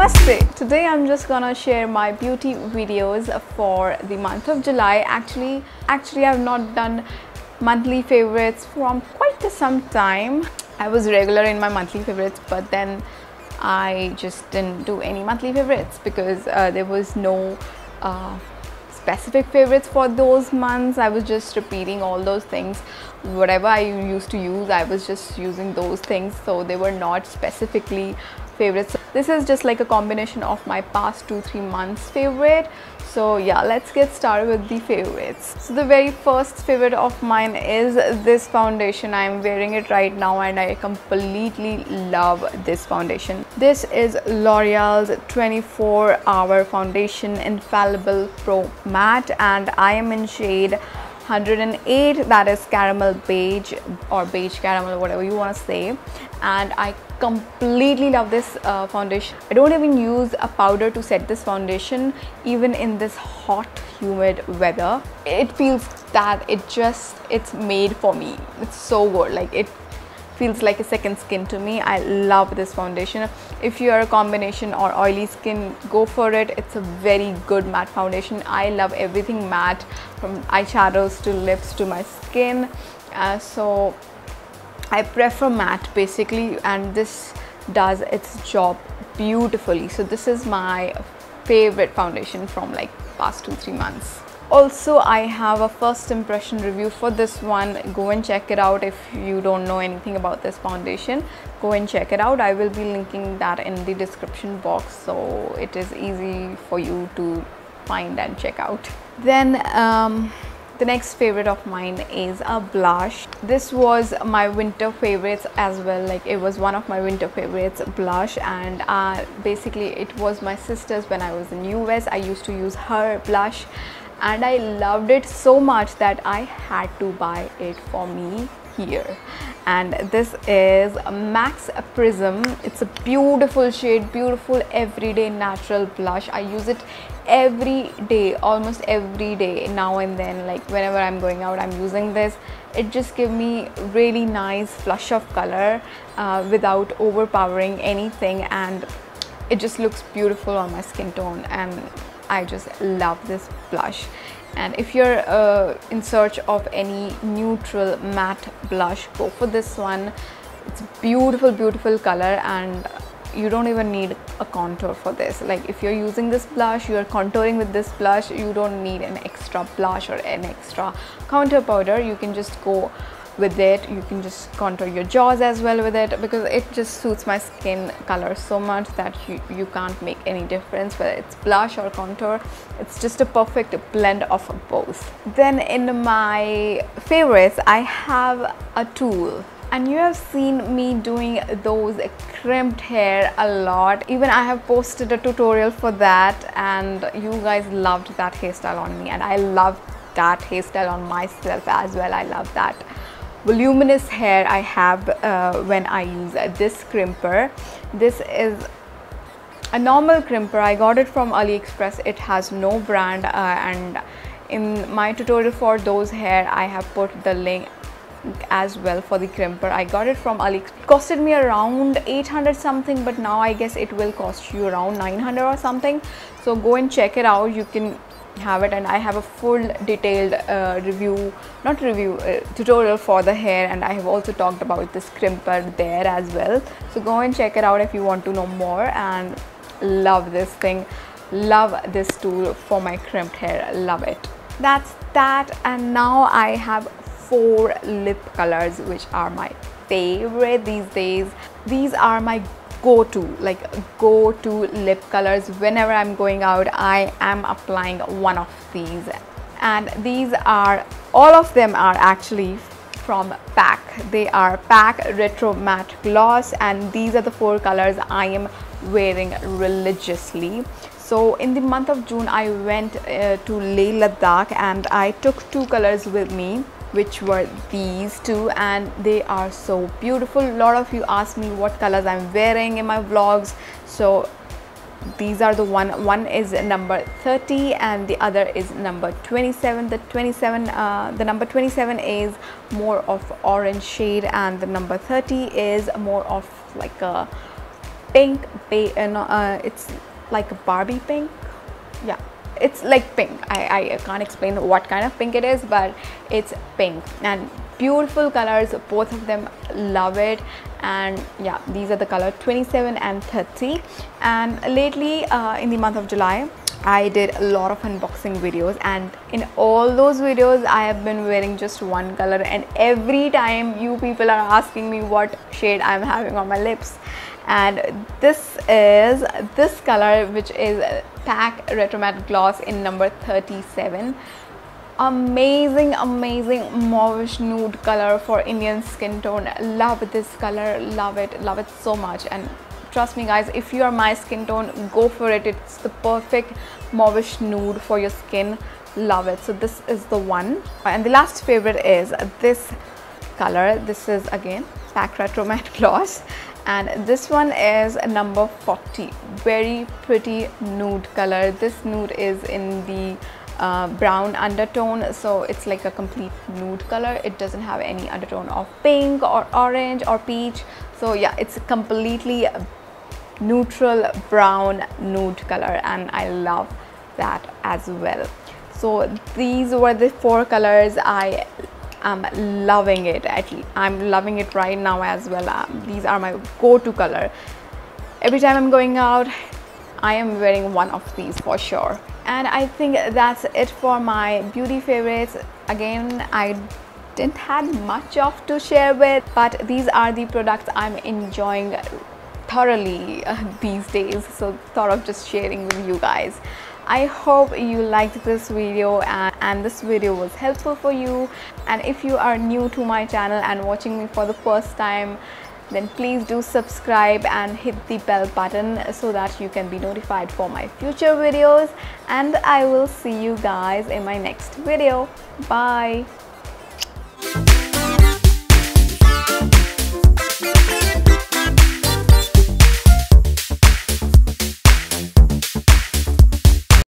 Namaste! Today I'm just gonna share my beauty videos for the month of July. Actually I've not done monthly favorites from quite some time. I was regular in my monthly favorites, but then I just didn't do any monthly favorites because there was no specific favorites for those months. I was just repeating all those things. Whatever I used to use, I was just using those things, so they were not specifically favorites. This is just like a combination of my past 2-3 months favorite. So yeah, let's get started with the favorites. So the very first favorite of mine is this foundation. I'm wearing it right now and I completely love this foundation. This is L'Oreal's 24-hour foundation Infallible Pro Matte, and I am in shade 108, that is caramel beige or beige caramel, whatever you want to say. And I completely love this foundation. I don't even use a powder to set this foundation, even in this hot humid weather. It feels that it's made for me. It's so good, like it feels like a second skin to me. I love this foundation. If you are a combination or oily skin, go for it. It's a very good matte foundation. I love everything matte, from eyeshadows to lips to my skin, so I prefer matte basically, and this does its job beautifully. So this is my favorite foundation from like past 2-3 months. Also, I have a first impression review for this one. Go and check it out. If you don't know anything about this foundation, go and check it out. I will be linking that in the description box, so it is easy for you to find and check out. Then the next favorite of mine is a blush. This was my winter favorites as well. Like, it was one of my winter favorites, blush, and basically it was my sister's. When I was in US, I used to use her blush and I loved it so much that I had to buy it for me here. And this is Max Prism. It's a beautiful shade, beautiful everyday natural blush. I use it every day, almost every day, now and then. Like whenever I'm going out, I'm using this. It just gives me really nice flush of color without overpowering anything, and it just looks beautiful on my skin tone, and I just love this blush. And if you're in search of any neutral matte blush, go for this one. It's beautiful, beautiful color, and you don't even need a contour for this. Like, if you're using this blush, you're contouring with this blush, you don't need an extra blush or an extra contour powder. You can just go with it. You can just contour your jaws as well with it, because it just suits my skin color so much that you can't make any difference whether it's blush or contour. It's just a perfect blend of both. Then in my favorites, I have a tool, and you have seen me doing those crimped hair a lot. Even I have posted a tutorial for that, and you guys loved that hairstyle on me, and I love that hairstyle on myself as well. I love that voluminous hair I have when I use this crimper. This is a normal crimper. I got it from AliExpress. It has no brand, and in my tutorial for those hair, I have put the link as well for the crimper. I got it from AliExpress. It costed me around 800 something, but now I guess it will cost you around 900 or something. So go and check it out. You can have it, and I have a full detailed tutorial for the hair, and I have also talked about this crimper there as well. So go and check it out if you want to know more. And love this thing, love this tool for my crimped hair, love it. That's that. And now I have 4 lip colors which are my favorite these days. These are my go-to lip colors. Whenever I'm going out, I am applying one of these, and these are, all of them are actually from PAC. They are PAC Retro Matte Gloss, and these are the 4 colors I am wearing religiously. So in the month of June, I went to Leh Ladakh, and I took 2 colors with me, which were these 2, and they are so beautiful. A lot of you ask me what colors I'm wearing in my vlogs, so these are the one is number 30 and the other is number 27. The number 27 is more of orange shade, and the number 30 is more of like a pink, it's like a Barbie pink. Yeah, it's like pink. I can't explain what kind of pink it is, but it's pink and beautiful colors, both of them. Love it. And yeah, these are the color 27 and 30. And lately in the month of July, I did a lot of unboxing videos, and in all those videos I have been wearing just one color, and every time you people are asking me what shade I'm having on my lips. And this is this color, which is PAC Retro Matte Gloss in number 37. Amazing mauvish nude color for Indian skin tone. Love this color, love it so much. And trust me guys, if you are my skin tone, go for it. It's the perfect mauvish nude for your skin. Love it. So this is the one. And the last favorite is this color. This is again PAC Retro Matte Gloss, and this one is number 40. Very pretty nude color. This nude is in the brown undertone, so it's like a complete nude color. It doesn't have any undertone of pink or orange or peach. So yeah, it's a completely neutral brown nude color, and I love that as well. So these were the 4 colors. I am loving it. I'm loving it right now as well. These are my go-to color. Every time I'm going out, I am wearing one of these for sure. And I think that's it for my beauty favorites. Again, I didn't have much of to share with, but these are the products I'm enjoying thoroughly these days, so thought of just sharing with you guys. I hope you liked this video and this video was helpful for you. And if you are new to my channel and watching me for the first time, then please do subscribe and hit the bell button so that you can be notified for my future videos. And I will see you guys in my next video. Bye.